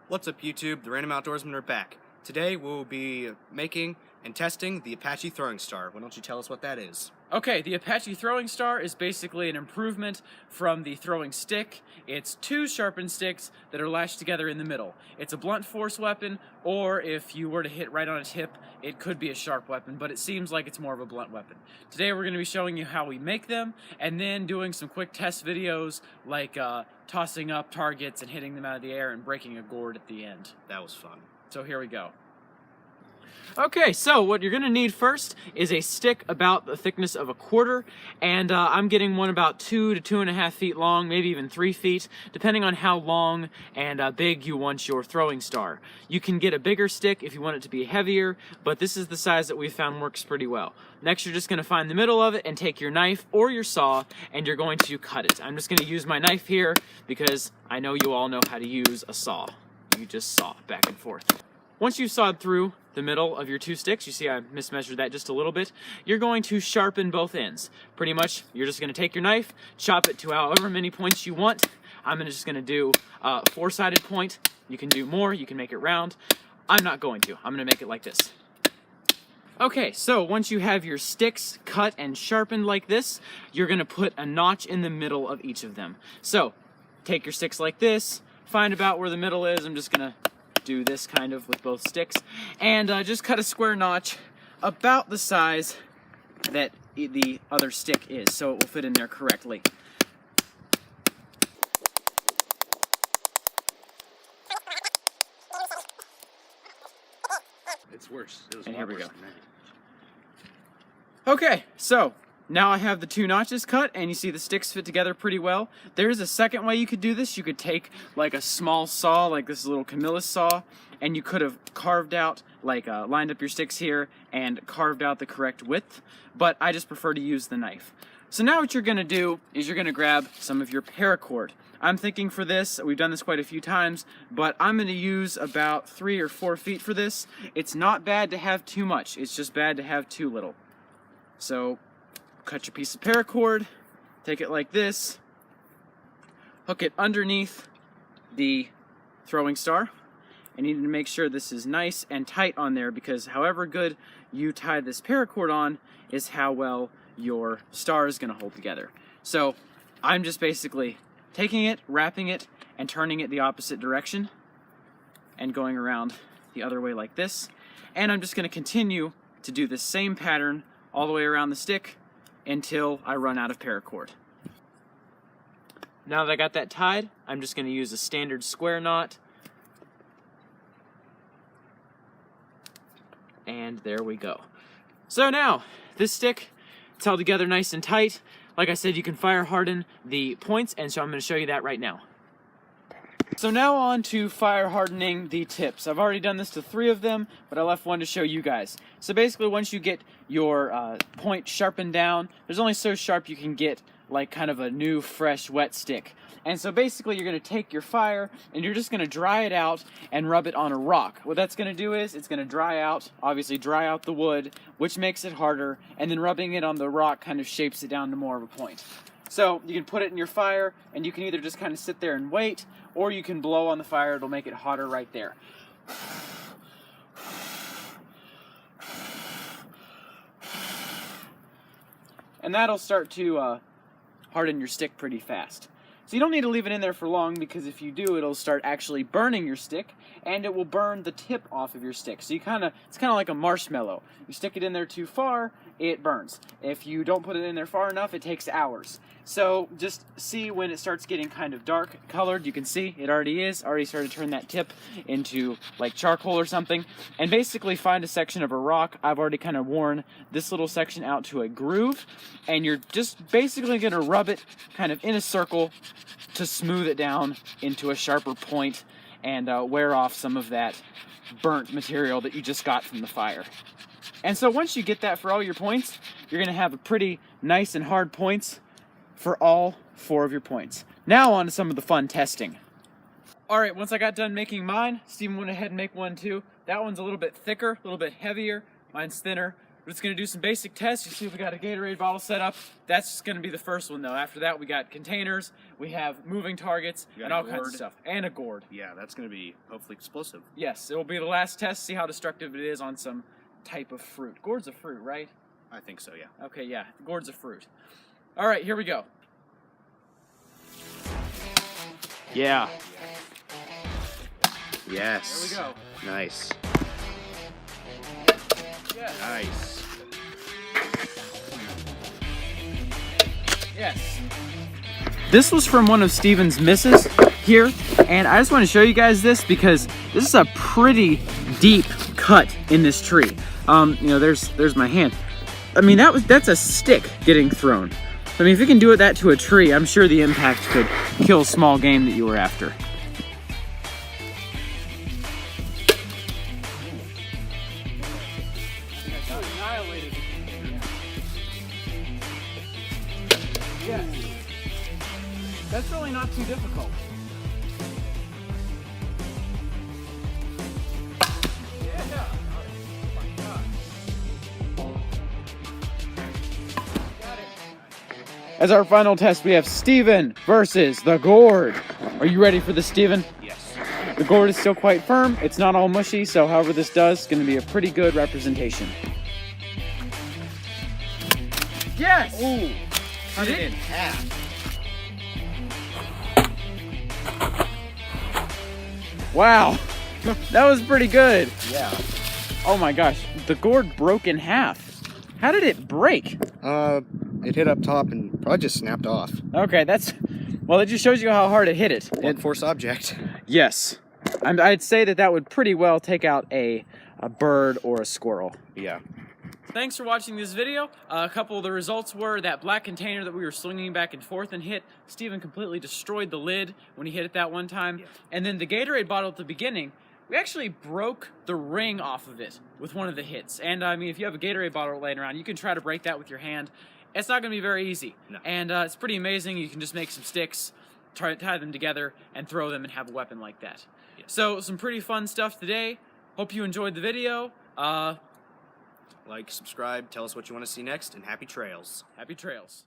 What's up YouTube, the Random Outdoorsmen are back. Today we'll be making and testing the Apache throwing star. Why don't you tell us what that is? Okay, the Apache throwing star is basically an improvement from the throwing stick. It's two sharpened sticks that are lashed together in the middle. It's a blunt force weapon, or if you were to hit right on its hip, it could be a sharp weapon, but it seems like it's more of a blunt weapon. Today we're going to be showing you how we make them, and then doing some quick test videos like tossing up targets and hitting them out of the air and breaking a gourd at the end. That was fun. So here we go. Okay, so what you're going to need first is a stick about the thickness of a quarter, and I'm getting one about 2 to 2.5 feet long, maybe even 3 feet, depending on how long and big you want your throwing star. You can get a bigger stick if you want it to be heavier, but this is the size that we found works pretty well. Next, you're just going to find the middle of it and take your knife or your saw, and you're going to cut it. I'm just going to use my knife here because I know you all know how to use a saw. You just saw back and forth. Once you've sawed through the middle of your two sticks, you see I mismeasured that just a little bit, you're going to sharpen both ends. Pretty much, you're just going to take your knife, chop it to however many points you want. I'm just going to do a 4-sided point. You can do more, you can make it round. I'm not going to. I'm going to make it like this. Okay, so once you have your sticks cut and sharpened like this, you're going to put a notch in the middle of each of them. So, take your sticks like this, find about where the middle is. I'm just going to do this kind of with both sticks, and just cut a square notch about the size that the other stick is, so it will fit in there correctly. It's worse. And here we go. Okay, so now I have the two notches cut, and you see the sticks fit together pretty well. There's a second way you could do this. You could take like a small saw, like this little Camillus saw, and you could have carved out, like lined up your sticks here and carved out the correct width, but I just prefer to use the knife. So now what you're gonna do is you're gonna grab some of your paracord. I'm thinking for this, we've done this quite a few times, but I'm gonna use about 3 or 4 feet for this. It's not bad to have too much, it's just bad to have too little. So, cut your piece of paracord, take it like this, hook it underneath the throwing star. I need to make sure this is nice and tight on there, because however good you tie this paracord on is how well your star is going to hold together. So I'm just basically taking it, wrapping it, and turning it the opposite direction and going around the other way like this. And I'm just going to continue to do the same pattern all the way around the stick until I run out of paracord. Now that I got that tied, I'm just going to use a standard square knot. And there we go. So now, this stick, it's held together nice and tight. Like I said, you can fire harden the points, and so I'm going to show you that right now. So now on to fire hardening the tips. I've already done this to 3 of them, but I left one to show you guys. So basically, once you get your point sharpened down, there's only so sharp you can get like kind of a new, fresh, wet stick. And so basically, you're going to take your fire, and you're just going to dry it out and rub it on a rock. What that's going to do is, it's going to dry out, obviously dry out the wood, which makes it harder, and then rubbing it on the rock kind of shapes it down to more of a point. So you can put it in your fire, and you can either just kind of sit there and wait, or you can blow on the fire. It'll make it hotter right there. And that'll start to harden your stick pretty fast. So you don't need to leave it in there for long, because if you do, it'll start actually burning your stick, and it will burn the tip off of your stick. So it's kind of like a marshmallow. You stick it in there too far, it burns. If you don't put it in there far enough, it takes hours. So just see when it starts getting kind of dark colored. You can see it already started to turn that tip into like charcoal or something. And basically find a section of a rock. I've already kind of worn this little section out to a groove, and you're just basically going to rub it kind of in a circle to smooth it down into a sharper point and wear off some of that burnt material that you just got from the fire. And so once you get that for all your points, you're going to have a pretty nice and hard points for all 4 of your points. Now on to some of the fun testing. Alright, once I got done making mine, Steven went ahead and make one too. That one's a little bit thicker, a little bit heavier. Mine's thinner. We're just going to do some basic tests. You see we got a Gatorade bottle set up. That's just going to be the first one, though. After that, we got containers, we have moving targets, and all kinds of stuff. And a gourd. Yeah, that's going to be hopefully explosive. Yes, it will be the last test, see how destructive it is on some type of fruit. Gourd's a fruit, right? I think so, yeah. Okay, yeah, the gourd's a fruit. All right, here we go. Yeah. Yes. There we go. Nice. Yes. Nice. Yes. This was from one of Steven's misses here, and I just want to show you guys this because this is a pretty deep cut in this tree. You know, there's my hand. I mean, that's a stick getting thrown. I mean, if you can do that to a tree, I'm sure the impact could kill small game that you were after. Yes. That's really not too difficult. Yeah. Oh my God. Got it. As our final test, we have Steven versus the gourd. Are you ready for this, Steven? Yes. The gourd is still quite firm. It's not all mushy, so however this does, it's going to be a pretty good representation. Yes! Ooh. Cut it in half. Wow. That was pretty good. Yeah. Oh my gosh. The gourd broke in half. How did it break? It hit up top and probably just snapped off. Okay, well, it just shows you how hard it hit it. Blunt force object. Yes. I'd say that would pretty well take out a bird or a squirrel. Yeah. Thanks for watching this video. A couple of the results were that black container that we were swinging back and forth and hit. Steven completely destroyed the lid when he hit it that one time. Yeah. And then the Gatorade bottle at the beginning, we actually broke the ring off of it with one of the hits. And I mean, if you have a Gatorade bottle laying around, you can try to break that with your hand. It's not going to be very easy. No. And it's pretty amazing. You can just make some sticks, tie them together, and throw them and have a weapon like that. Yeah. So some pretty fun stuff today. Hope you enjoyed the video. Like, subscribe, tell us what you want to see next, and happy trails. Happy trails.